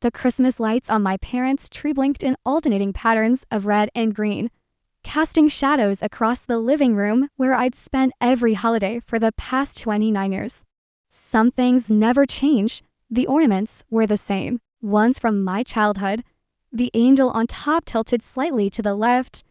The Christmas lights on my parents' tree blinked in alternating patterns of red and green, casting shadows across the living room where I'd spent every holiday for the past 29 years. Some things never change. The ornaments were the same, ones from my childhood. The angel on top tilted slightly to the left,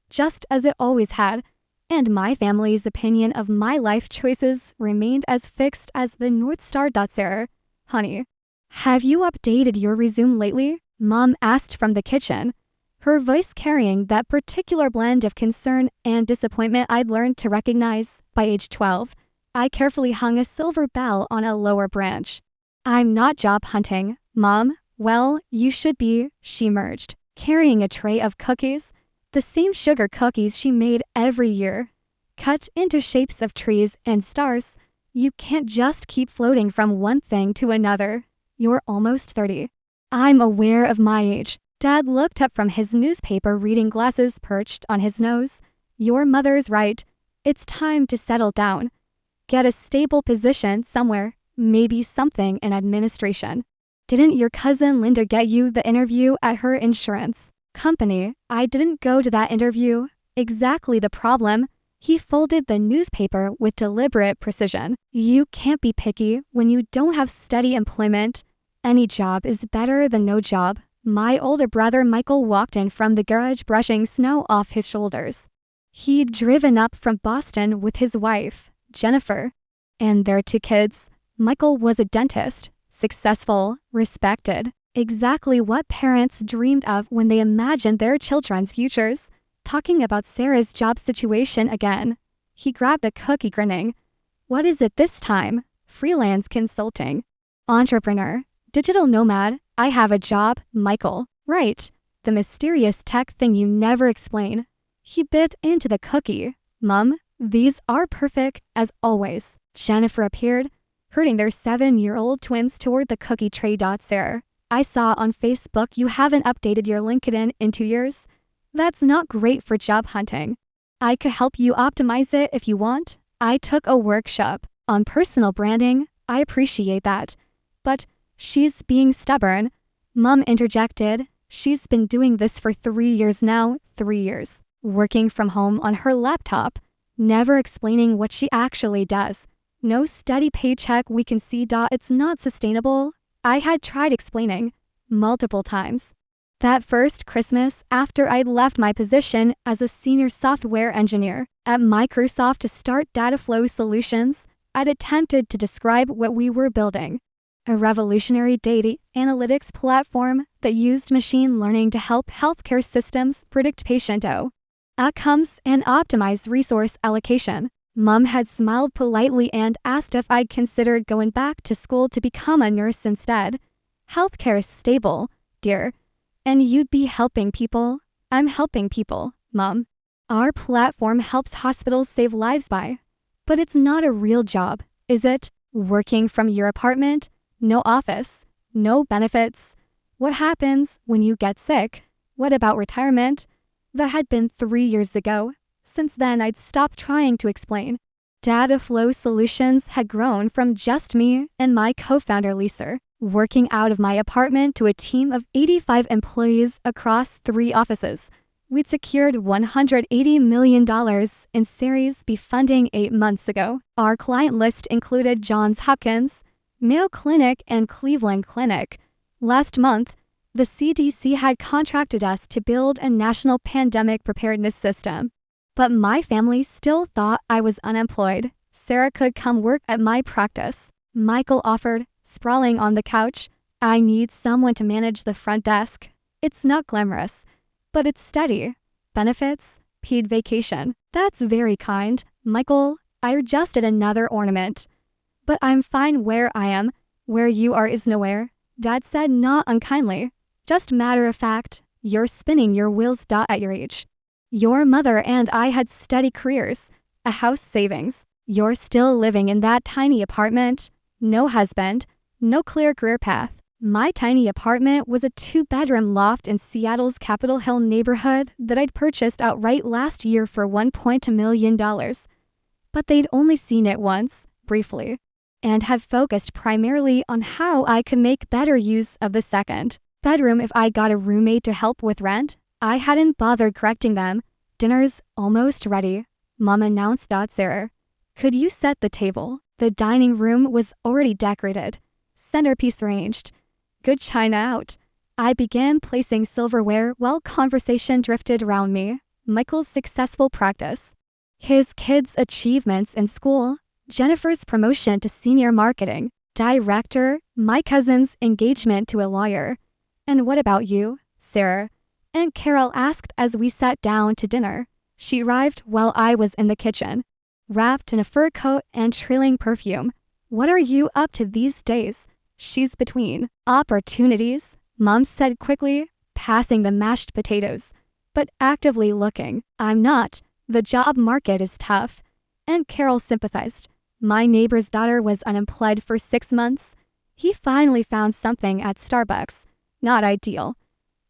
just as it always had, and my family's opinion of my life choices remained as fixed as the North Star. Sarah, honey, have you updated your resume lately? Mom asked from the kitchen, her voice carrying that particular blend of concern and disappointment I'd learned to recognize by age 12. I carefully hung a silver bell on a lower branch. I'm not job hunting, Mom. Well, you should be, she murmured, carrying a tray of cookies, the same sugar cookies she made every year, cut into shapes of trees and stars. You can't just keep floating from one thing to another. You're almost 30. I'm aware of my age. Dad looked up from his newspaper reading glasses perched on his nose. Your mother's right. It's time to settle down. Get a stable position somewhere, maybe something in administration. Didn't your cousin Linda get you the interview at her insurance company? I didn't go to that interview. Exactly the problem. He folded the newspaper with deliberate precision. You can't be picky when you don't have steady employment. Any job is better than no job. My older brother Michael walked in from the garage brushing snow off his shoulders. He'd driven up from Boston with his wife, Jennifer, and their 2 kids. Michael was a dentist, successful, respected, exactly what parents dreamed of when they imagined their children's futures. Talking about Sarah's job situation again. He grabbed a cookie, grinning. What is it this time? Freelance consulting. Entrepreneur. Digital nomad. I have a job, Michael. Right. The mysterious tech thing you never explain. He bit into the cookie. Mum, these are perfect, as always. Jennifer appeared, herding their 7-year-old twins toward the cookie tray. Sarah, I saw on Facebook you haven't updated your LinkedIn in 2 years. That's not great for job hunting. I could help you optimize it if you want. I took a workshop on personal branding. I appreciate that. But she's being stubborn. Mom interjected. She's been doing this for 3 years now, 3 years. Working from home on her laptop, never explaining what she actually does. No steady paycheck we can see. It's not sustainable. I had tried explaining multiple times. That first Christmas, after I'd left my position as a senior software engineer at Microsoft to start Data Flow Solutions, I'd attempted to describe what we were building. A revolutionary data analytics platform that used machine learning to help healthcare systems predict patient outcomes and optimize resource allocation. Mom had smiled politely and asked if I'd considered going back to school to become a nurse instead. Healthcare is stable, dear. And you'd be helping people. I'm helping people, Mom. Our platform helps hospitals save lives by. But it's not a real job, is it? Working from your apartment? No office, no benefits. What happens when you get sick? What about retirement? That had been 3 years ago. Since then, I'd stopped trying to explain. Data Flow Solutions had grown from just me and my co-founder Lisa, working out of my apartment, to a team of 85 employees across 3 offices. We'd secured $180 million in Series B funding 8 months ago. Our client list included Johns Hopkins, Mayo Clinic, and Cleveland Clinic. Last month, the CDC had contracted us to build a national pandemic preparedness system. But my family still thought I was unemployed. Sarah could come work at my practice, Michael offered, sprawling on the couch. I need someone to manage the front desk. It's not glamorous, but it's steady. Benefits, paid vacation. That's very kind, Michael. I adjusted another ornament. But I'm fine where I am. Where you are is nowhere, Dad said, not unkindly. Just matter of fact, you're spinning your wheels. At your age. Your mother and I had steady careers, a house, savings. You're still living in that tiny apartment. No husband, no clear career path. My tiny apartment was a 2-bedroom loft in Seattle's Capitol Hill neighborhood that I'd purchased outright last year for $1.2 million. But they'd only seen it once, briefly, and had focused primarily on how I could make better use of the second. bedroom if I got a roommate to help with rent. I hadn't bothered correcting them. Dinner's almost ready, Mom announced. Sarah, could you set the table? The dining room was already decorated, centerpiece arranged, good china out. I began placing silverware while conversation drifted around me. Michael's successful practice, his kids' achievements in school, Jennifer's promotion to senior marketing director, my cousin's engagement to a lawyer. And what about you, Sarah? Aunt Carol asked as we sat down to dinner. She arrived while I was in the kitchen, wrapped in a fur coat and trailing perfume. What are you up to these days? She's between opportunities, Mom said quickly, passing the mashed potatoes, but actively looking. I'm not. The job market is tough. Aunt Carol sympathized. My neighbor's daughter was unemployed for 6 months. He finally found something at Starbucks. Not ideal,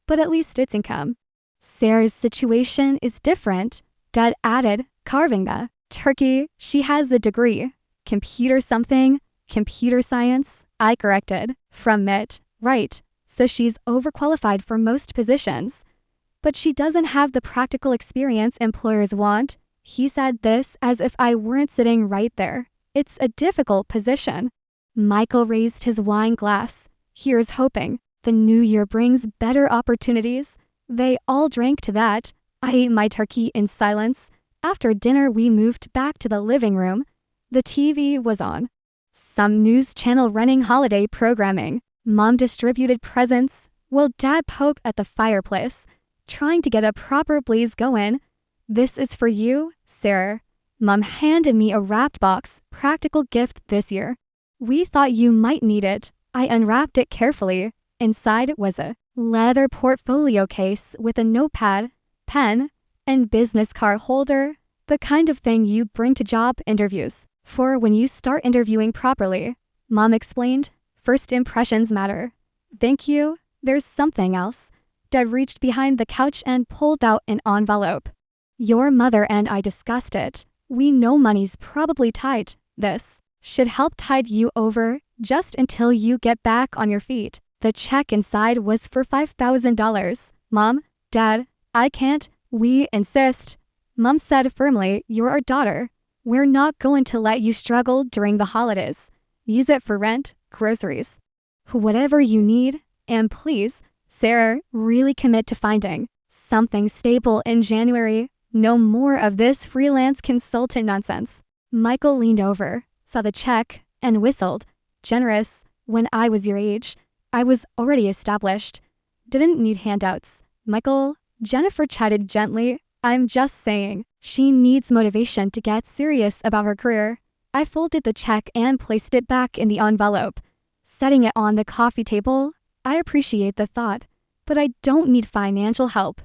but at least it's income. Sarah's situation is different, Dad added, carving the turkey. She has a degree. Computer something? Computer science? I corrected. From it. Right. So she's overqualified for most positions. But she doesn't have the practical experience employers want. He said this as if I weren't sitting right there. It's a difficult position. Michael raised his wine glass. Here's hoping. The new year brings better opportunities. They all drank to that. I ate my turkey in silence. After dinner, we moved back to the living room. The TV was on. Some news channel running holiday programming. Mom distributed presents, while Dad poked at the fireplace, trying to get a proper blaze going. This is for you, Sarah. Mom handed me a wrapped box, practical gift this year. We thought you might need it. I unwrapped it carefully. Inside was a leather portfolio case with a notepad, pen, and business card holder, the kind of thing you bring to job interviews for when you start interviewing properly. Mom explained, first impressions matter. Thank you. There's something else. Dad reached behind the couch and pulled out an envelope. Your mother and I discussed it. We know money's probably tight. This should help tide you over just until you get back on your feet. The check inside was for $5,000. Mom, Dad, I can't. We insist. Mom said firmly, you're our daughter. We're not going to let you struggle during the holidays. Use it for rent, groceries, whatever you need. And please, Sarah, really commit to finding something stable in January. No more of this freelance consultant nonsense. Michael leaned over, saw the check, and whistled. Generous. When I was your age, I was already established. Didn't need handouts. Michael, Jennifer chatted gently. I'm just saying, she needs motivation to get serious about her career. I folded the check and placed it back in the envelope, setting it on the coffee table. I appreciate the thought, but I don't need financial help.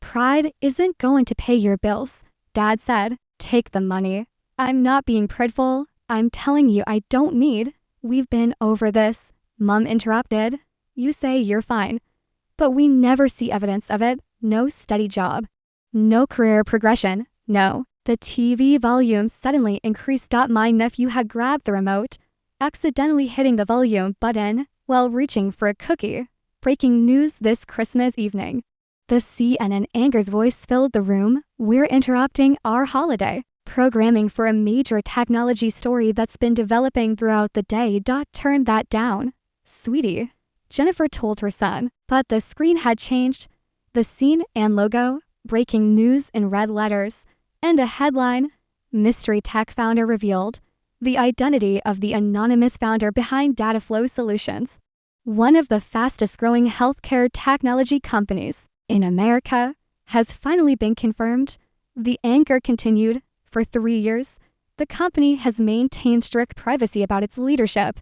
Pride isn't going to pay your bills, Dad said. Take the money. I'm not being prideful. I'm telling you I don't need. We've been over this, Mom interrupted. You say you're fine, but we never see evidence of it. No steady job. No career progression. No. The TV volume suddenly increased. My nephew had grabbed the remote, accidentally hitting the volume button while reaching for a cookie. Breaking news this Christmas evening. The CNN anchor's voice filled the room. We're interrupting our holiday programming for a major technology story that's been developing throughout the day. Turn that down, sweetie, Jennifer told her son. But the screen had changed. The scene and logo, breaking news in red letters, and a headline, mystery tech founder revealed. The identity of the anonymous founder behind Dataflow Solutions, one of the fastest growing healthcare technology companies in America, has finally been confirmed. The anchor continued. For 3 years, the company has maintained strict privacy about its leadership,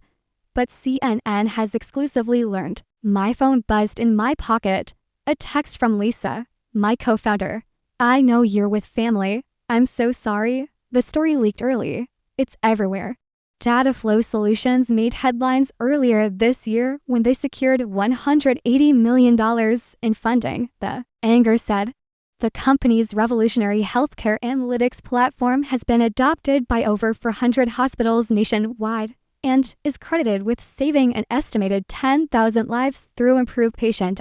but CNN has exclusively learned. My phone buzzed in my pocket. A text from Lisa, my co-founder. I know you're with family. I'm so sorry. The story leaked early. It's everywhere. Dataflow Solutions made headlines earlier this year when they secured $180 million in funding, the anchor said. The company's revolutionary healthcare analytics platform has been adopted by over 400 hospitals nationwide. and is credited with saving an estimated 10,000 lives through improved patient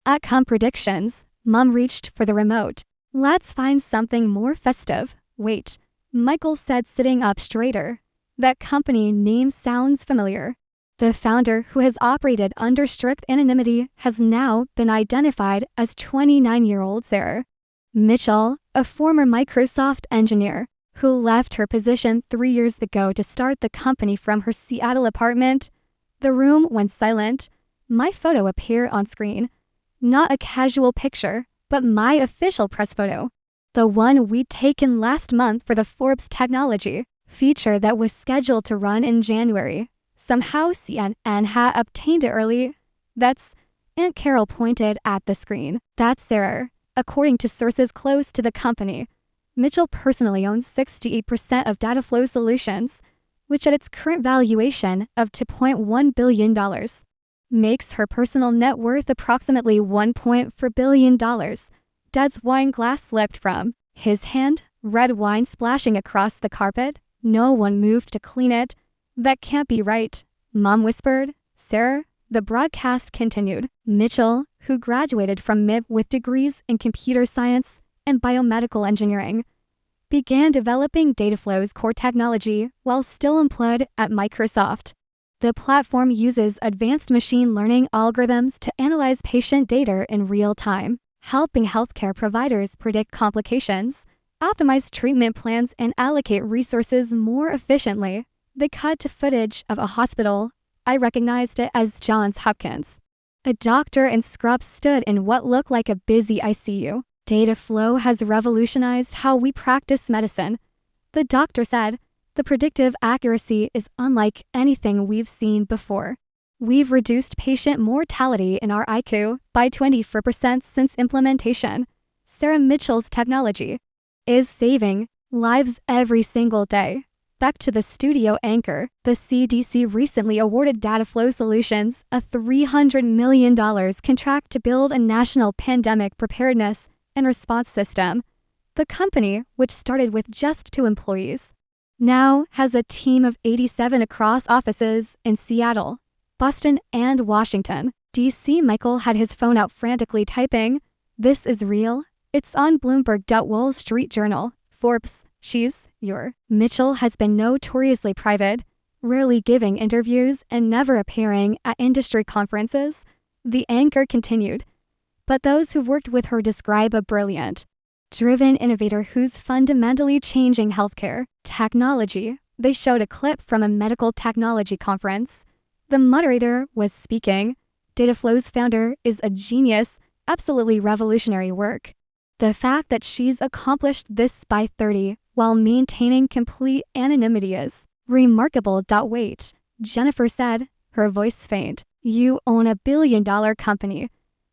outcome predictions. Mom reached for the remote. Let's find something more festive. Wait, Michael said, sitting up straighter. That company name sounds familiar. The founder, who has operated under strict anonymity, has now been identified as 29-year-old Sarah Mitchell, a former Microsoft engineer who left her position 3 years ago to start the company from her Seattle apartment. The room went silent. My photo appeared on screen. Not a casual picture, but my official press photo. The one we'd taken last month for the Forbes technology feature that was scheduled to run in January. Somehow CNN had obtained it early. That's... Aunt Carol pointed at the screen. That's Sarah. According to sources close to the company, Mitchell personally owns 68% of Dataflow Solutions, which at its current valuation of $2.1 billion, makes her personal net worth approximately $1.4 billion. Dad's wine glass slipped from his hand, red wine splashing across the carpet. No one moved to clean it. That can't be right, Mom whispered. Sarah, the broadcast continued. Mitchell, who graduated from MIT with degrees in computer science and biomedical engineering, began developing Dataflow's core technology while still employed at Microsoft. The platform uses advanced machine learning algorithms to analyze patient data in real time, helping healthcare providers predict complications, optimize treatment plans, and allocate resources more efficiently. They cut to footage of a hospital. I recognized it as Johns Hopkins. A doctor in scrubs stood in what looked like a busy ICU. Dataflow has revolutionized how we practice medicine, the doctor said. The predictive accuracy is unlike anything we've seen before. We've reduced patient mortality in our ICU by 24% since implementation. Sarah Mitchell's technology is saving lives every single day. Back to the studio anchor, the CDC recently awarded Dataflow Solutions a $300 million contract to build a national pandemic preparedness and response system. The company, which started with just 2 employees, now has a team of 87 across offices in Seattle, Boston, and Washington, D.C. Michael had his phone out frantically typing. This is real. It's on Bloomberg. Wall Street Journal, Forbes. Mitchell has been notoriously private, rarely giving interviews and never appearing at industry conferences, the anchor continued. But those who've worked with her describe a brilliant, driven innovator who's fundamentally changing healthcare technology. They showed a clip from a medical technology conference. The moderator was speaking. Dataflow's founder is a genius, absolutely revolutionary work. The fact that she's accomplished this by 30 while maintaining complete anonymity is remarkable. Wait, Jennifer said, her voice faint. You own $1 billion company.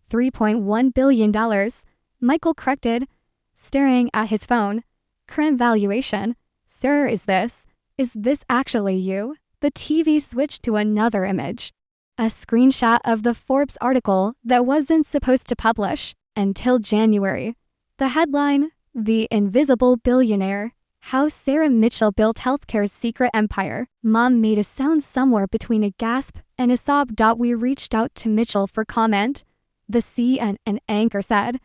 $3.1 billion, Michael corrected, staring at his phone. Current valuation. Sarah, is this actually you? The TV switched to another image. A screenshot of the Forbes article that wasn't supposed to publish until January. The headline, The Invisible Billionaire, How Sarah Mitchell Built Healthcare's Secret Empire. Mom made a sound somewhere between a gasp and a sob. We reached out to Mitchell for comment, the CNN anchor said,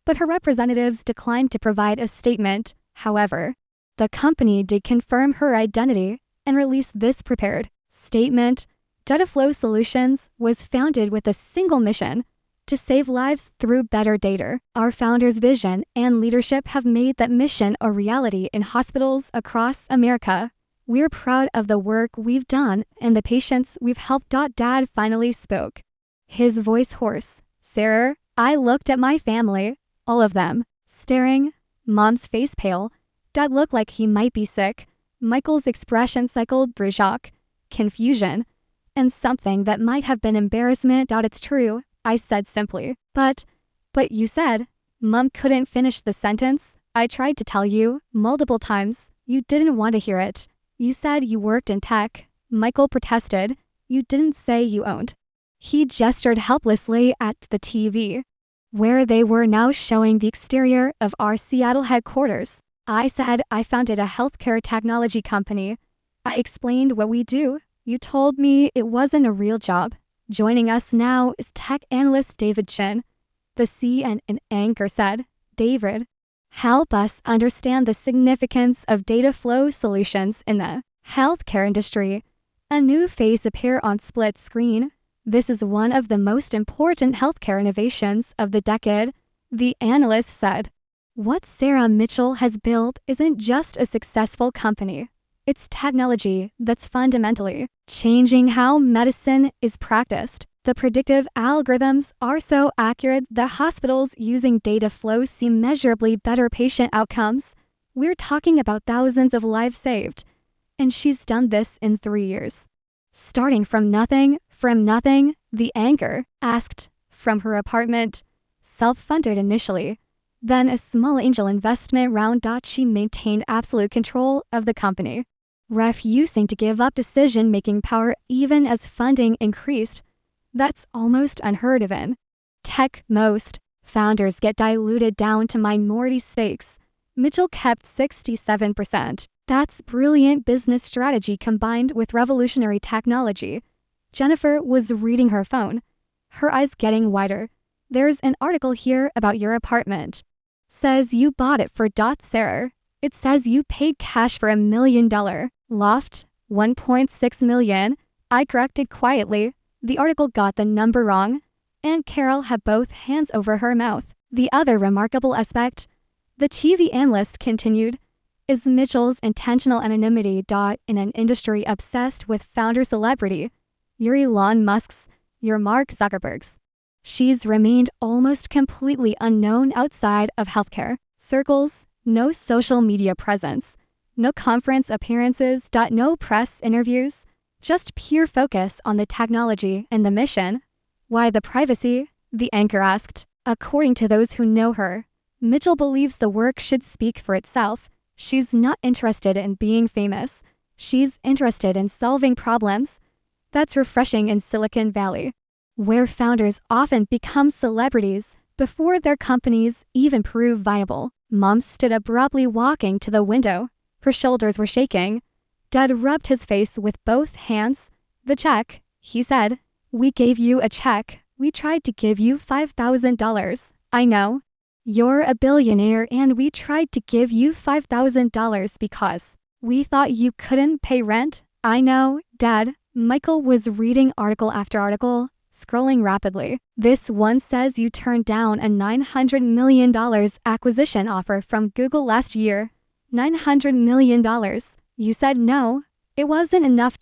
but her representatives declined to provide a statement. However, the company did confirm her identity and release this prepared statement. Dataflow Solutions was founded with a single mission: to save lives through better data. Our founder's vision and leadership have made that mission a reality in hospitals across America. We're proud of the work we've done and the patients we've helped. Dad finally spoke, his voice hoarse. Sarah, I looked at my family, all of them, staring. Mom's face pale. Dad looked like he might be sick. Michael's expression cycled through shock, confusion, and something that might have been embarrassment. It's true, I said simply. But you said. Mom couldn't finish the sentence. I tried to tell you multiple times. You didn't want to hear it. You said you worked in tech. Michael protested. You didn't say you owned. He gestured helplessly at the TV, where they were now showing the exterior of our Seattle headquarters. I said I founded a healthcare technology company. I explained what we do. You told me it wasn't a real job. Joining us now is tech analyst David Chin. The CNN anchor said, David, help us understand the significance of data flow solutions in the healthcare industry. A new face appeared on split screen. This is one of the most important healthcare innovations of the decade, the analyst said. What Sarah Mitchell has built isn't just a successful company. It's technology that's fundamentally changing how medicine is practiced. The predictive algorithms are so accurate that hospitals using data flows see measurably better patient outcomes. We're talking about thousands of lives saved. And she's done this in 3 years. Starting from nothing, the anchor asked from her apartment, self-funded initially, then a small angel investment round. She maintained absolute control of the company, refusing to give up decision-making power even as funding increased. That's almost unheard of in tech. Most founders get diluted down to minority stakes. Mitchell kept 67%. That's brilliant business strategy combined with revolutionary technology. Jennifer was reading her phone, her eyes getting wider. There's an article here about your apartment. Says you bought it for Sarah. It says you paid cash for $1 million. Loft, $1.6 million. I corrected quietly. The article got the number wrong, and Carol had both hands over her mouth. The other remarkable aspect, the TV analyst continued, is Mitchell's intentional anonymity. In an industry obsessed with founder celebrity, your Elon Musk's, your Mark Zuckerberg's, she's remained almost completely unknown outside of healthcare circles. No social media presence, no conference appearances. No press interviews. Just pure focus on the technology and the mission. Why the privacy? The anchor asked. According to those who know her, Mitchell believes the work should speak for itself. She's not interested in being famous. She's interested in solving problems. That's refreshing in Silicon Valley, where founders often become celebrities before their companies even prove viable. Mom stood abruptly, walking to the window. Her shoulders were shaking. Dad rubbed his face with both hands. The check, he said. We gave you a check. We tried to give you $5,000. I know. You're a billionaire and we tried to give you $5,000 because we thought you couldn't pay rent. I know, Dad. Michael was reading article after article, scrolling rapidly. This one says you turned down a $900 million acquisition offer from Google last year. $900 million. You said no, it wasn't enough.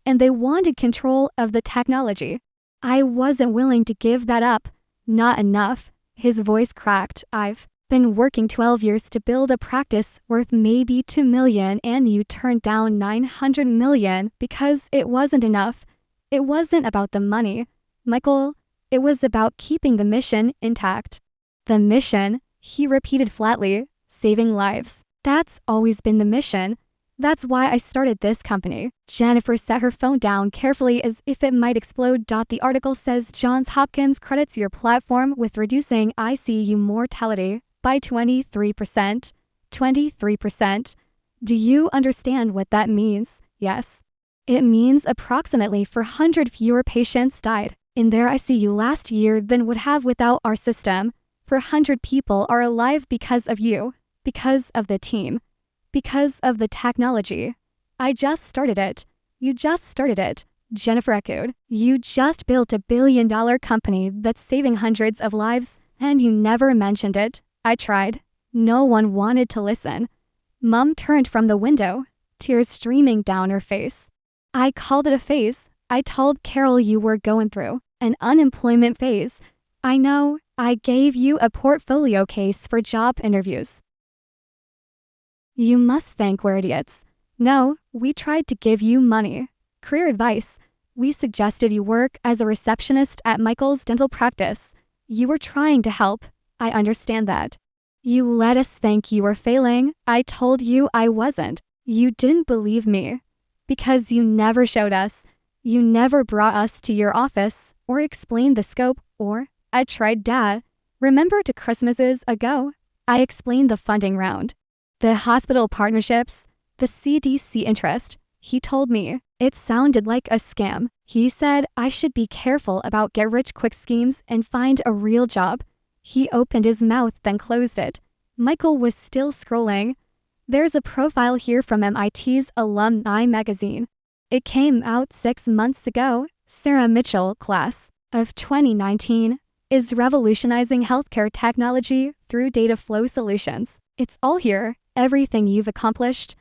And they wanted control of the technology. I wasn't willing to give that up. Not enough. His voice cracked. I've been working 12 years to build a practice worth maybe $2 million and you turned down $900 million because it wasn't enough. It wasn't about the money, Michael. It was about keeping the mission intact. The mission, he repeated flatly, saving lives. That's always been the mission. That's why I started this company. Jennifer set her phone down carefully as if it might explode. The article says Johns Hopkins credits your platform with reducing ICU mortality by 23%. 23%. Do you understand what that means? Yes. It means approximately 400 fewer patients died in their ICU last year than would have without our system. 400 people are alive because of you, because of the team, because of the technology. I just started it. You just started it, Jennifer echoed. You just built $1 billion company that's saving hundreds of lives, and you never mentioned it. I tried. No one wanted to listen. Mom turned from the window, tears streaming down her face. I called it a phase. I told Carol you were going through an unemployment phase. I know. I gave you a portfolio case for job interviews. You must think we're idiots. No, we tried to give you money. Career advice. We suggested you work as a receptionist at Michael's dental practice. You were trying to help. I understand that. You let us think you were failing. I told you I wasn't. You didn't believe me. Because you never showed us. You never brought us to your office or explained the scope or I tried, Dad. Remember 2 Christmases ago? I explained the funding round. The hospital partnerships, the CDC interest. He told me, It sounded like a scam. He said I should be careful about get-rich-quick schemes and find a real job. He opened his mouth, then closed it. Michael was still scrolling. There's a profile here from MIT's alumni magazine. It came out 6 months ago. Sarah Mitchell, class of 2019, is revolutionizing healthcare technology through data flow solutions. It's all here, everything you've accomplished.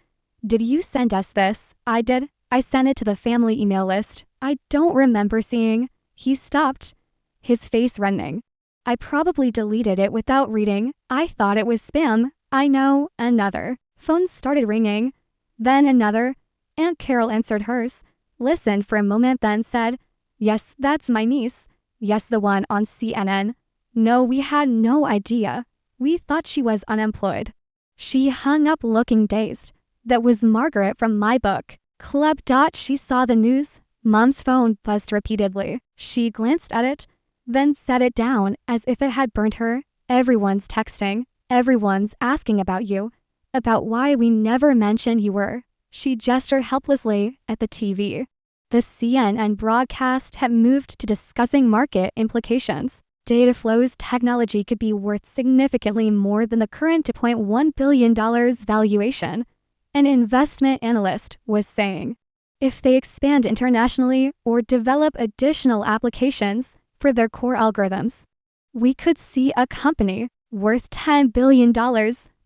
Did you send us this? I did. I sent it to the family email list. I don't remember seeing. He stopped, his face reddening. I probably deleted it without reading. I thought it was spam. I know. Another. Phone started ringing. Then another. Aunt Carol answered hers, listened for a moment, then said, "Yes, that's my niece. Yes, the one on CNN. No, we had no idea. We thought she was unemployed." She hung up looking dazed. That was Margaret from my book club. She saw the news. Mom's phone buzzed repeatedly. She glanced at it, then set it down as if it had burnt her. Everyone's texting. Everyone's asking about you, about why we never mentioned you were. She gestured helplessly at the TV. The CNN broadcast had moved to discussing market implications. Data flows technology could be worth significantly more than the current $2.1 billion valuation, an investment analyst was saying. If they expand internationally or develop additional applications for their core algorithms, we could see a company worth $10 billion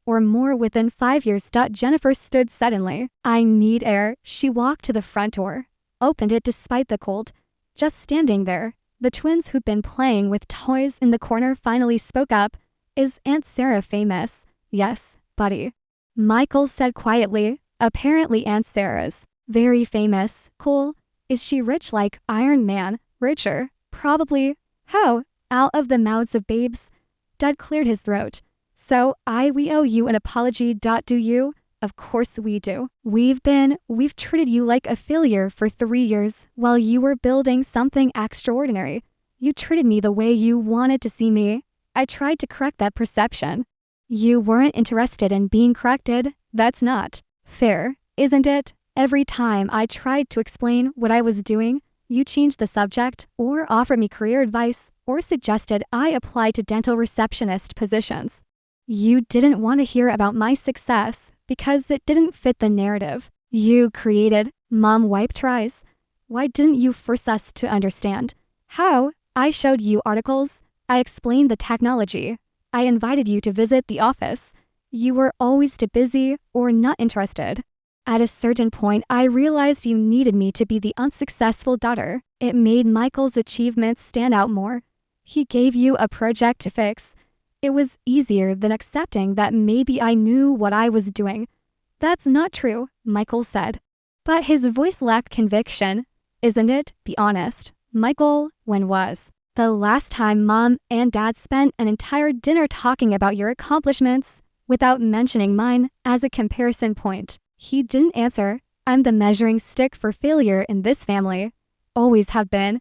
or more within 5 years. Jennifer stood suddenly. I need air. She walked to the front door, opened it despite the cold, just standing there. The twins who'd been playing with toys in the corner finally spoke up. Is Aunt Sarah famous? Yes, buddy. Michael said quietly. Apparently Aunt Sarah's very famous. Cool. Is she rich like Iron Man? Richer? Probably. How? Out of the mouths of babes. Dad cleared his throat. So, we owe you an apology. Do you? Of course we do. We've treated you like a failure for 3 years while you were building something extraordinary. You treated me the way you wanted to see me. I tried to correct that perception. You weren't interested in being corrected. That's not fair, isn't it? Every time I tried to explain what I was doing, you changed the subject or offered me career advice or suggested I apply to dental receptionist positions. You didn't want to hear about my success because it didn't fit the narrative you created. Mom wiped her eyes. Why didn't you force us to understand? How? I showed you articles. I explained the technology. I invited you to visit the office. You were always too busy or not interested. At a certain point, I realized you needed me to be the unsuccessful daughter. It made Michael's achievements stand out more. He gave you a project to fix. It was easier than accepting that maybe I knew what I was doing. That's not true, Michael said. But his voice lacked conviction. Isn't it? Be honest. Michael, when was the last time Mom and Dad spent an entire dinner talking about your accomplishments without mentioning mine as a comparison point? He didn't answer. I'm the measuring stick for failure in this family. Always have been.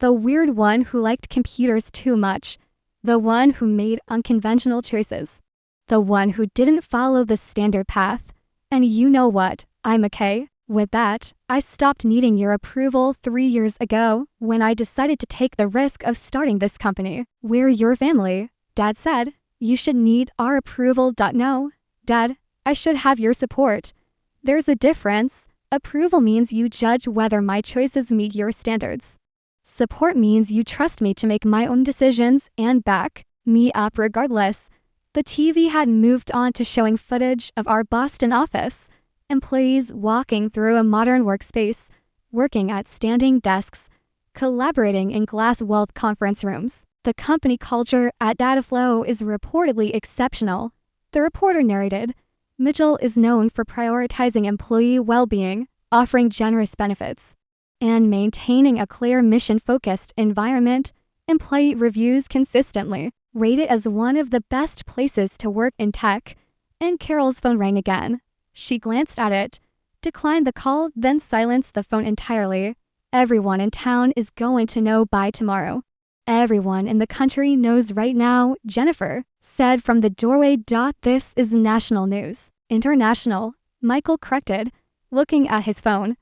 The weird one who liked computers too much. The one who made unconventional choices. The one who didn't follow the standard path. And you know what? I'm okay with that. I stopped needing your approval 3 years ago when I decided to take the risk of starting this company. We're your family. Dad said, you should need our approval. No, Dad, I should have your support. There's a difference. Approval means you judge whether my choices meet your standards. Support means you trust me to make my own decisions and back me up regardless. The TV had moved on to showing footage of our Boston office, employees walking through a modern workspace, working at standing desks, collaborating in glass-walled conference rooms. The company culture at Dataflow is reportedly exceptional. The reporter narrated, Mitchell is known for prioritizing employee well-being, offering generous benefits, and maintaining a clear mission-focused environment. Employee reviews consistently rate it as one of the best places to work in tech. And Carol's phone rang again. She glanced at it, declined the call, then silenced the phone entirely. Everyone in town is going to know by tomorrow. Everyone in the country knows right now, Jennifer said from the doorway. This is national news. International, Michael corrected, looking at his phone.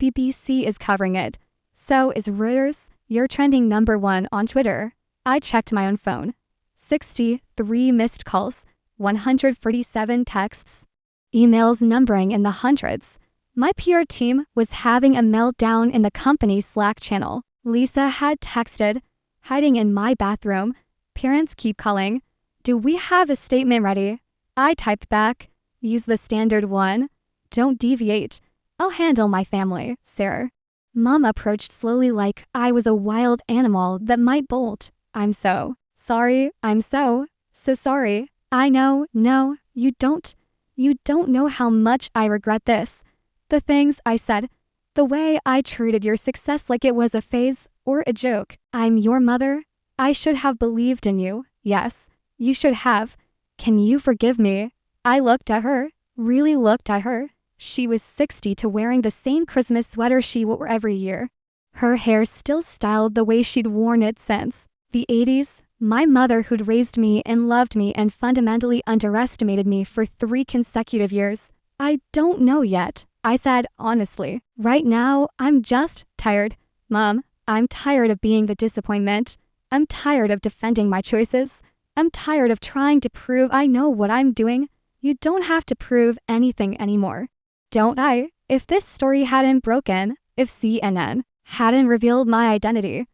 BBC is covering it. So is Reuters. You're trending #1 on Twitter. I checked my own phone. 63 missed calls, 147 texts, emails numbering in the hundreds. My PR team was having a meltdown in the company's Slack channel. Lisa had texted, hiding in my bathroom. Parents keep calling. Do we have a statement ready? I typed back, use the standard one. Don't deviate. I'll handle my family, sir. Mom approached slowly like I was a wild animal that might bolt. I'm so sorry. I'm so sorry. I know, no, you don't. You don't know how much I regret this. The things I said, the way I treated your success like it was a phase or a joke. I'm your mother. I should have believed in you. Yes, you should have. Can you forgive me? I looked at her, really looked at her. She was 60 to wearing the same Christmas sweater she wore every year. Her hair still styled the way she'd worn it since the 80s. My mother, who'd raised me and loved me and fundamentally underestimated me for 3 consecutive years. I don't know yet, I said honestly. Right now, I'm just tired. Mom, I'm tired of being the disappointment. I'm tired of defending my choices. I'm tired of trying to prove I know what I'm doing. You don't have to prove anything anymore. Don't I? If this story hadn't broken, if CNN hadn't revealed my identity,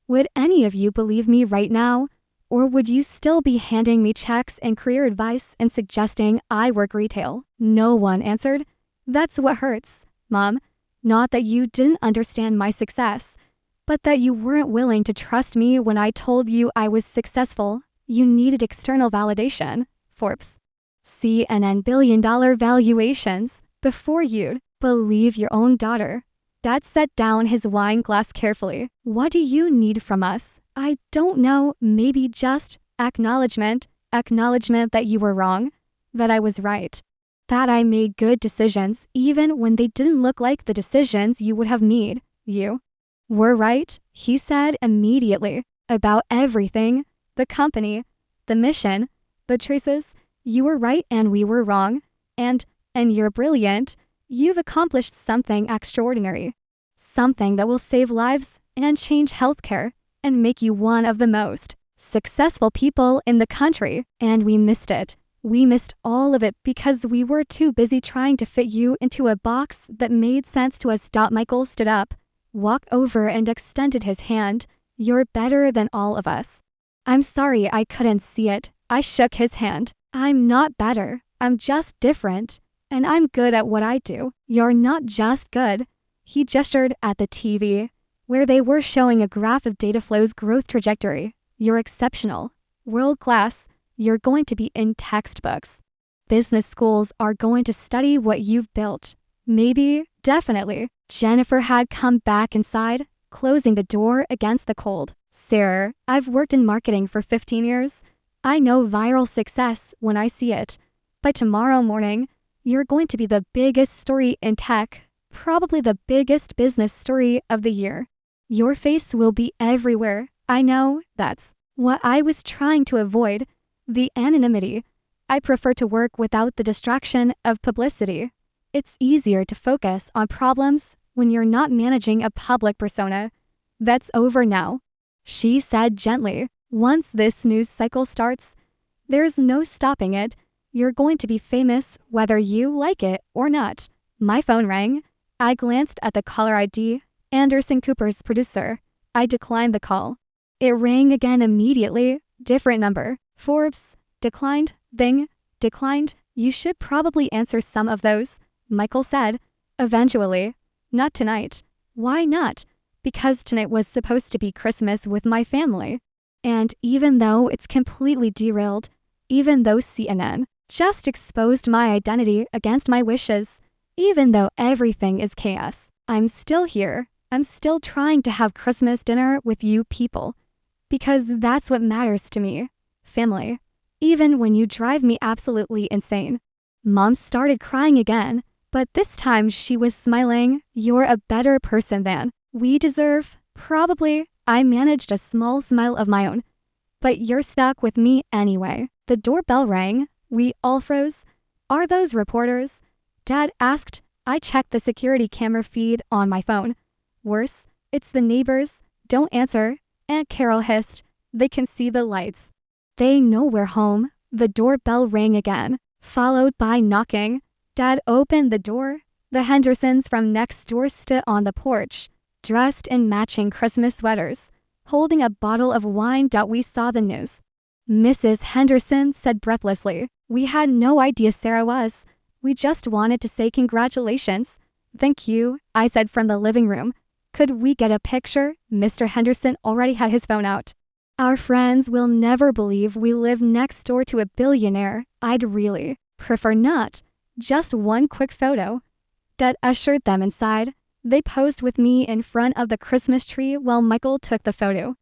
would any of you believe me right now? Or would you still be handing me checks and career advice and suggesting I work retail? No one answered. That's what hurts, Mom. Not that you didn't understand my success, but that you weren't willing to trust me when I told you I was successful. You needed external validation. Forbes. CNN billion-dollar valuations before you'd believe your own daughter. Dad set down his wine glass carefully. What do you need from us? I don't know, maybe just acknowledgement. Acknowledgement that you were wrong, that I was right, that I made good decisions even when they didn't look like the decisions you would have made. You were right, he said immediately, about everything. The company, the mission, the choices. You were right and we were wrong. And you're brilliant. You've accomplished something extraordinary. Something that will save lives and change healthcare and make you one of the most successful people in the country. And we missed it. We missed all of it because we were too busy trying to fit you into a box that made sense to us. Michael stood up, walked over and extended his hand. You're better than all of us. I'm sorry I couldn't see it. I shook his hand. I'm not better. I'm just different. And I'm good at what I do. You're not just good. He gestured at the TV, where they were showing a graph of data flow's growth trajectory. You're exceptional. World class. You're going to be in textbooks. Business schools are going to study what you've built. Maybe, definitely. Jennifer had come back inside, closing the door against the cold. Sir, I've worked in marketing for 15 years. I know viral success when I see it. By tomorrow morning, you're going to be the biggest story in tech, probably the biggest business story of the year. Your face will be everywhere. I know, that's what I was trying to avoid, the anonymity. I prefer to work without the distraction of publicity. It's easier to focus on problems when you're not managing a public persona. That's over now, she said gently. Once this news cycle starts, there's no stopping it. You're going to be famous whether you like it or not. My phone rang. I glanced at the caller ID, Anderson Cooper's producer. I declined the call. It rang again immediately. Different number. Forbes. Declined. Thing. Declined. You should probably answer some of those, Michael said. Eventually. Not tonight. Why not? Because tonight was supposed to be Christmas with my family. And even though it's completely derailed, even though CNN just exposed my identity against my wishes, even though everything is chaos, I'm still here. I'm still trying to have Christmas dinner with you people. Because that's what matters to me. Family. Even when you drive me absolutely insane. Mom started crying again, but this time she was smiling. You're a better person than we deserve. Probably. I managed a small smile of my own. But you're stuck with me anyway. The doorbell rang. We all froze. Are those reporters? Dad asked. I checked the security camera feed on my phone. Worse, it's the neighbors. Don't answer. Aunt Carol hissed. They can see the lights. They know we're home. The doorbell rang again, followed by knocking. Dad opened the door. The Hendersons from next door stood on the porch, dressed in matching Christmas sweaters, holding a bottle of wine. We saw the news. Mrs. Henderson said breathlessly. We had no idea Sarah was. We just wanted to say congratulations. Thank you, I said from the living room. Could we get a picture? Mr. Henderson already had his phone out. Our friends will never believe we live next door to a billionaire. I'd really prefer not. Just one quick photo. Dad ushered them inside. They posed with me in front of the Christmas tree while Michael took the photo.